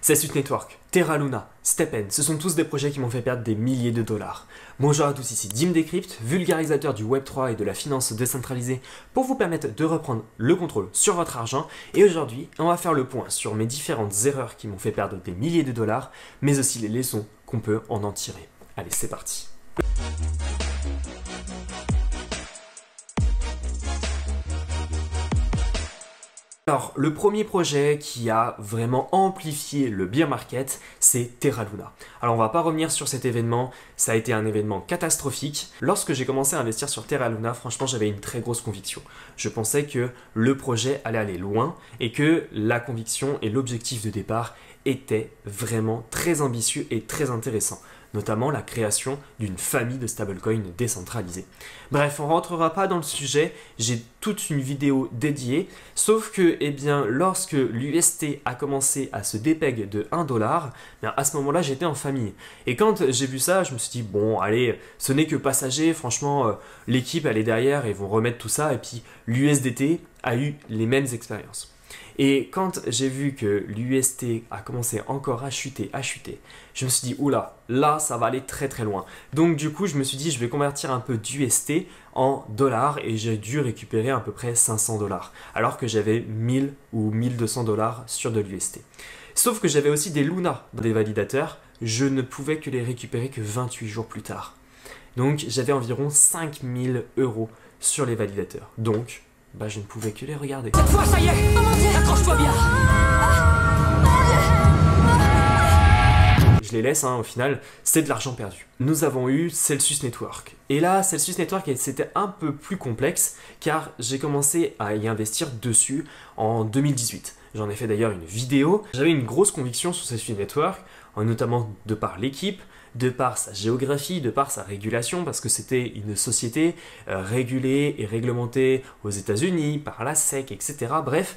Celsius Network, Terra Luna, STEPN, ce sont tous des projets qui m'ont fait perdre des milliers de dollars. Bonjour à tous, ici Dim Decrypt, vulgarisateur du Web3 et de la finance décentralisée pour vous permettre de reprendre le contrôle sur votre argent. Et aujourd'hui, on va faire le point sur mes différentes erreurs qui m'ont fait perdre des milliers de dollars, mais aussi les leçons qu'on peut en tirer. Allez, c'est parti. Alors, le premier projet qui a vraiment amplifié le bear market, c'est Terra Luna. Alors, on va pas revenir sur cet événement, ça a été un événement catastrophique. Lorsque j'ai commencé à investir sur Terra Luna, franchement, j'avais une très grosse conviction. Je pensais que le projet allait aller loin et que la conviction et l'objectif de départ étaient vraiment très ambitieux et très intéressants, notamment la création d'une famille de stablecoins décentralisés. Bref, on ne rentrera pas dans le sujet, j'ai toute une vidéo dédiée, sauf que, eh bien, lorsque l'UST a commencé à se dépeg de 1$, bien, à ce moment-là, j'étais en famille. Et quand j'ai vu ça, je me suis dit, bon, allez, ce n'est que passager, franchement, l'équipe, elle est derrière, et ils vont remettre tout ça, et puis l'USDT a eu les mêmes expériences. Et quand j'ai vu que l'UST a commencé encore à chuter, je me suis dit, oula, là, ça va aller très très loin. Donc du coup, je me suis dit, je vais convertir un peu d'UST en dollars et j'ai dû récupérer à peu près 500$, alors que j'avais 1000 ou 1200$ sur de l'UST. Sauf que j'avais aussi des Luna dans des validateurs, je ne pouvais que les récupérer que 28 jours plus tard. Donc j'avais environ 5000€ sur les validateurs. Donc, je ne pouvais que les regarder. Cette fois, ça y est! Oh mon Dieu! Accroche-toi bien! Je les laisse, au final, c'est de l'argent perdu. Nous avons eu Celsius Network. Et là, Celsius Network, c'était un peu plus complexe, car j'ai commencé à y investir dessus en 2018. J'en ai fait d'ailleurs une vidéo. J'avais une grosse conviction sur Celsius Network, notamment de par l'équipe, de par sa géographie, de par sa régulation, parce que c'était une société régulée et réglementée aux États-Unis, par la SEC, etc. Bref,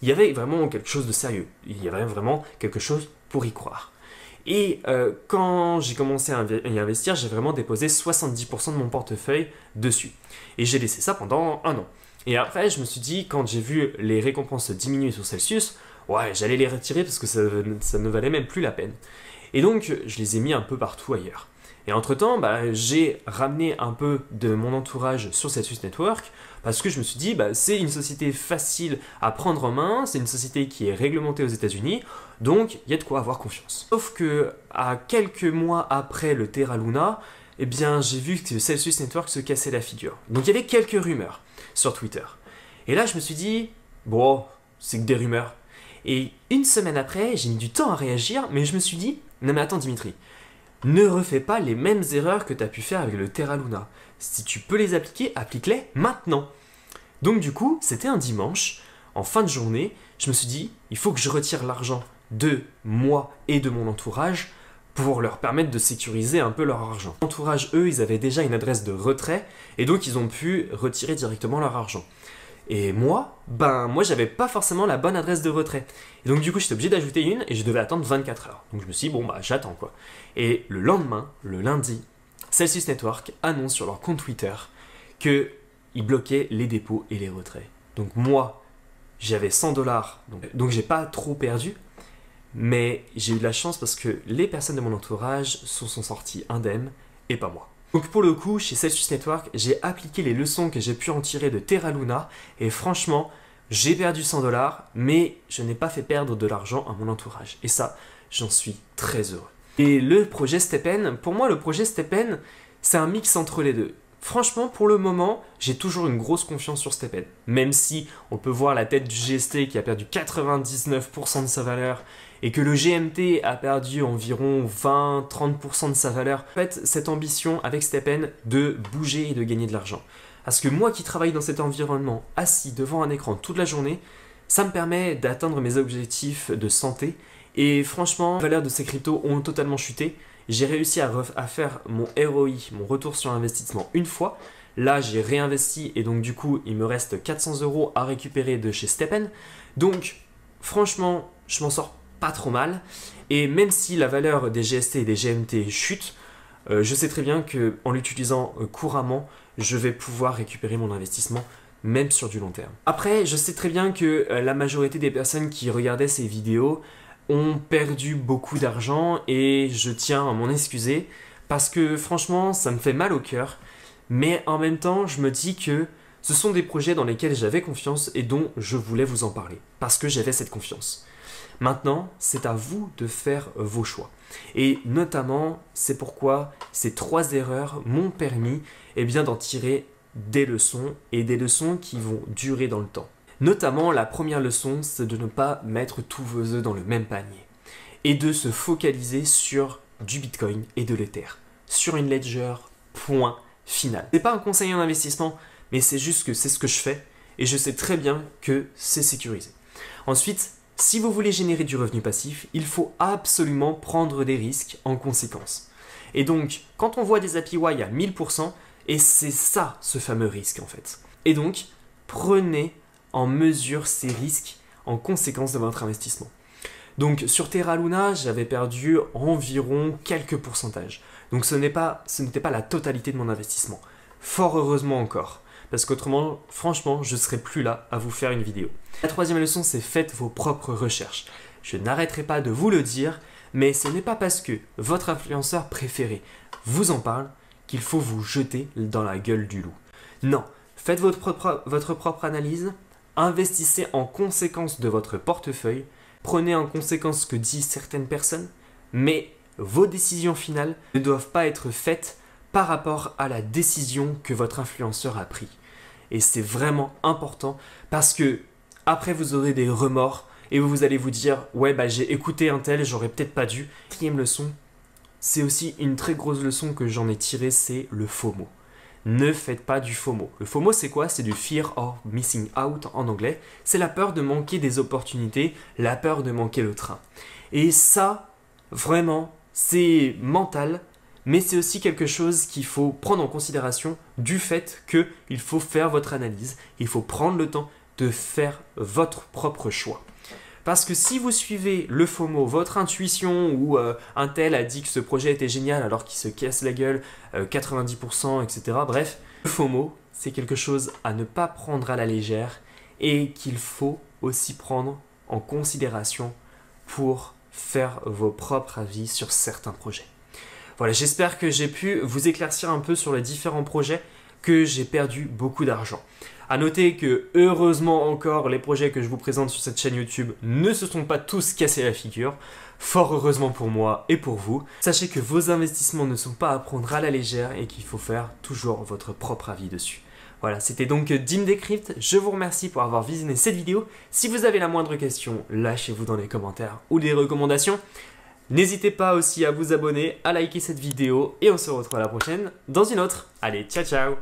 il y avait vraiment quelque chose de sérieux. Il y avait vraiment quelque chose pour y croire. Et quand j'ai commencé à y investir, j'ai vraiment déposé 70% de mon portefeuille dessus. Et j'ai laissé ça pendant 1 an. Et après, je me suis dit, quand j'ai vu les récompenses diminuer sur Celsius, ouais, j'allais les retirer parce que ça ne valait même plus la peine. Et donc, je les ai mis un peu partout ailleurs. Et entre-temps, j'ai ramené un peu de mon entourage sur Celsius Network parce que je me suis dit, c'est une société facile à prendre en main, c'est une société qui est réglementée aux États-Unis, donc il y a de quoi avoir confiance. Sauf que, à quelques mois après le Terra Luna, eh bien, j'ai vu que Celsius Network se cassait la figure. Donc, il y avait quelques rumeurs sur Twitter. Et là, je me suis dit, bon, c'est que des rumeurs. Et une semaine après, j'ai mis du temps à réagir, mais je me suis dit, non mais attends Dimitri, ne refais pas les mêmes erreurs que tu as pu faire avec le Terra Luna. Si tu peux les appliquer, applique-les maintenant. Donc du coup, c'était un dimanche, en fin de journée, je me suis dit, il faut que je retire l'argent de moi et de mon entourage pour leur permettre de sécuriser un peu leur argent. L'entourage, eux, ils avaient déjà une adresse de retrait et donc ils ont pu retirer directement leur argent. Et moi, j'avais pas forcément la bonne adresse de retrait. Et donc du coup, j'étais obligé d'ajouter une et je devais attendre 24 heures. Donc je me suis dit, j'attends quoi. Et le lendemain, le lundi, Celsius Network annonce sur leur compte Twitter qu'ils bloquaient les dépôts et les retraits. Donc moi, j'avais 100$, donc j'ai pas trop perdu. Mais j'ai eu de la chance parce que les personnes de mon entourage sont sorties indemnes et pas moi. Donc pour le coup, chez Celsius Network, j'ai appliqué les leçons que j'ai pu en tirer de Terra Luna et franchement, j'ai perdu 100$, mais je n'ai pas fait perdre de l'argent à mon entourage. Et ça, j'en suis très heureux. Et le projet STEPN, pour moi, le projet STEPN, c'est un mix entre les deux. Franchement, pour le moment, j'ai toujours une grosse confiance sur STEPN. Même si on peut voir la tête du GST qui a perdu 99% de sa valeur et que le GMT a perdu environ 20-30% de sa valeur. En fait, cette ambition avec STEPN de bouger et de gagner de l'argent. Parce que moi qui travaille dans cet environnement, assis devant un écran toute la journée, ça me permet d'atteindre mes objectifs de santé. Et franchement, les valeurs de ces cryptos ont totalement chuté. J'ai réussi à faire mon ROI, mon retour sur investissement, une fois. Là, j'ai réinvesti et donc du coup, il me reste 400€ à récupérer de chez STEPN. Donc, franchement, je m'en sors pas trop mal. Et même si la valeur des GST et des GMT chute, je sais très bien qu'en l'utilisant couramment, je vais pouvoir récupérer mon investissement même sur du long terme. Après, je sais très bien que la majorité des personnes qui regardaient ces vidéos ont perdu beaucoup d'argent et je tiens à m'en excuser parce que franchement ça me fait mal au cœur, mais en même temps je me dis que ce sont des projets dans lesquels j'avais confiance et dont je voulais vous en parler parce que j'avais cette confiance. Maintenant, c'est à vous de faire vos choix. Et notamment, c'est pourquoi ces 3 erreurs m'ont permis d'en tirer des leçons et des leçons qui vont durer dans le temps. Notamment, la première leçon, c'est de ne pas mettre tous vos œufs dans le même panier et de se focaliser sur du Bitcoin et de l'Ether, sur une ledger, point final. C'est pas un conseil en investissement, mais c'est juste que c'est ce que je fais et je sais très bien que c'est sécurisé. Ensuite, si vous voulez générer du revenu passif, il faut absolument prendre des risques en conséquence. Et donc, quand on voit des APY à 1000%, et c'est ça ce fameux risque en fait. Et donc, prenez en mesure ces risques en conséquence de votre investissement. Donc sur Terra Luna, j'avais perdu environ quelques pourcentages. Donc ce n'était pas la totalité de mon investissement. Fort heureusement encore. Parce qu'autrement, franchement, je ne serais plus là à vous faire une vidéo. La 3e leçon, c'est faites vos propres recherches. Je n'arrêterai pas de vous le dire, mais ce n'est pas parce que votre influenceur préféré vous en parle qu'il faut vous jeter dans la gueule du loup. Non, faites votre propre analyse, investissez en conséquence de votre portefeuille, prenez en conséquence ce que disent certaines personnes, mais vos décisions finales ne doivent pas être faites par rapport à la décision que votre influenceur a prise. Et c'est vraiment important parce que après vous aurez des remords et vous allez vous dire « Ouais, j'ai écouté un tel, j'aurais peut-être pas dû ». 4e leçon, c'est aussi une très grosse leçon que j'en ai tirée, c'est le FOMO. Ne faites pas du FOMO. Le FOMO, c'est quoi? C'est du Fear of Missing Out en anglais. C'est la peur de manquer des opportunités, la peur de manquer le train. Et ça, vraiment, c'est mental, mais c'est aussi quelque chose qu'il faut prendre en considération du fait qu'il faut faire votre analyse, il faut prendre le temps de faire votre propre choix. Parce que si vous suivez le FOMO, votre intuition ou un tel a dit que ce projet était génial alors qu'il se casse la gueule, 90%, etc. Bref, le FOMO, c'est quelque chose à ne pas prendre à la légère et qu'il faut aussi prendre en considération pour faire vos propres avis sur certains projets. Voilà, j'espère que j'ai pu vous éclaircir un peu sur les différents projets que j'ai perdu beaucoup d'argent. A noter que, heureusement encore, les projets que je vous présente sur cette chaîne YouTube ne se sont pas tous cassés la figure. Fort heureusement pour moi et pour vous. Sachez que vos investissements ne sont pas à prendre à la légère et qu'il faut faire toujours votre propre avis dessus. Voilà, c'était donc Dim Decrypt. Je vous remercie pour avoir visionné cette vidéo. Si vous avez la moindre question, lâchez-vous dans les commentaires ou des recommandations. N'hésitez pas aussi à vous abonner, à liker cette vidéo et on se retrouve à la prochaine dans une autre. Allez, ciao ciao!